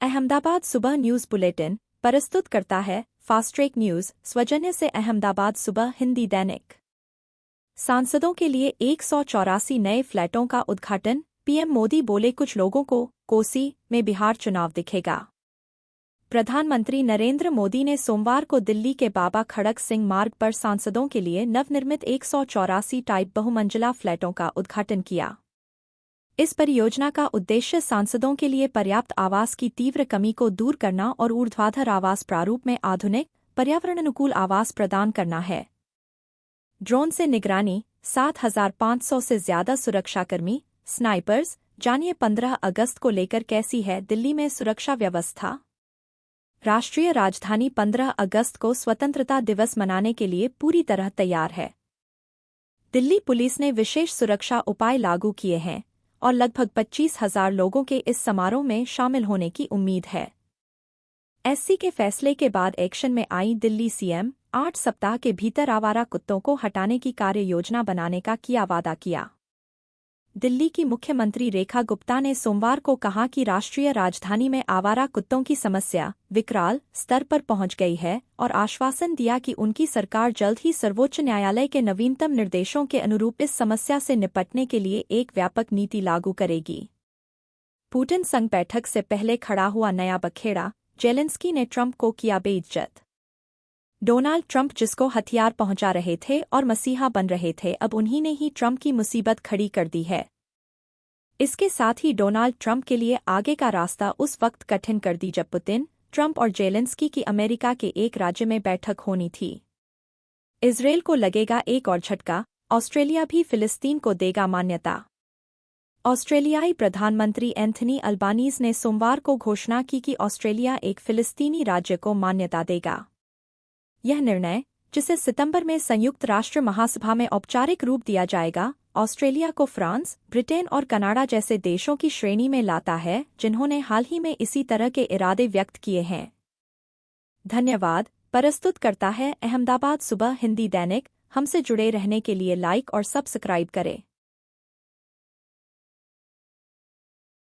अहमदाबाद सुबह news bulletin प्रस्तुत करता है फास्ट ट्रैक न्यूज़ सौजन्य से अहमदाबाद सुबह हिंदी दैनिक। सांसदों के लिए 184 नए फ्लैटों का उद्घाटन, पीएम मोदी बोले कुछ लोगों को कोसी में बिहार चुनाव दिखेगा। प्रधानमंत्री नरेंद्र मोदी ने सोमवार को दिल्ली के बाबा खड़क सिंह मार्ग पर सांसदों के लिए नवनिर्मित 184 टाइप बहुमंजिला फ्लैटों का उद्घाटन किया। इस परियोजना का उद्देश्य सांसदों के लिए पर्याप्त आवास की तीव्र कमी को दूर करना और ऊर्ध्वाधर आवास प्रारूप में आधुनिक, पर्यावरण अनुकूल आवास प्रदान करना है। ड्रोन से निगरानी, 7,500 से ज्यादा सुरक्षाकर्मी, स्नाइपर्स। जानिए 15 अगस्त को लेकर कैसी है दिल्ली में सुरक्षा व्यवस्था। राष्ट्रीय राजधानी 15 अगस्त को स्वतंत्रता दिवस मनाने के लिए पूरी तरह तैयार है। दिल्ली पुलिस ने विशेष सुरक्षा उपाय लागू किए हैं और लगभग 25,000 लोगों के इस समारोह में शामिल होने की उम्मीद है। एससी के फैसले के बाद एक्शन में आई दिल्ली सीएम, 8 सप्ताह के भीतर आवारा कुत्तों को हटाने की कार्य योजना बनाने का किया वादा किया। दिल्ली की मुख्यमंत्री रेखा गुप्ता ने सोमवार को कहा कि राष्ट्रीय राजधानी में आवारा कुत्तों की समस्या विकराल स्तर पर पहुंच गई है और आश्वासन दिया कि उनकी सरकार जल्द ही सर्वोच्च न्यायालय के नवीनतम निर्देशों के अनुरूप इस समस्या से निपटने के लिए एक व्यापक नीति लागू करेगी। पुतिन संग बैठक से पहले खड़ा हुआ नया बखेड़ा, जेलेंस्की ने ट्रंप को किया बेइज्जत। डोनाल्ड ट्रंप जिसको हथियार पहुंचा रहे थे और मसीहा बन रहे थे, अब उन्हीं ने ही ट्रंप की मुसीबत खड़ी कर दी है। इसके साथ ही डोनाल्ड ट्रंप के लिए आगे का रास्ता उस वक्त कठिन कर दी जब पुतिन, ट्रंप और जेलेंस्की की अमेरिका के एक राज्य में बैठक होनी थी। इजरायल को लगेगा एक और झटका, ऑस्ट्रेलिया भी फिलिस्तीन को देगा मान्यता। ऑस्ट्रेलियाई प्रधानमंत्री एंथनी अल्बानीज ने सोमवार को घोषणा की कि ऑस्ट्रेलिया एक फिलिस्तीनी राज्य को मान्यता देगा। यह निर्णय, जिसे सितंबर में संयुक्त राष्ट्र महासभा में औपचारिक रूप दिया जाएगा, ऑस्ट्रेलिया को फ्रांस, ब्रिटेन और कनाडा जैसे देशों की श्रेणी में लाता है जिन्होंने हाल ही में इसी तरह के इरादे व्यक्त किए हैं। धन्यवाद। प्रस्तुत करता है अहमदाबाद सुबह हिंदी दैनिक। हमसे जुड़े रहने के लिए लाइक और सब्सक्राइब करें।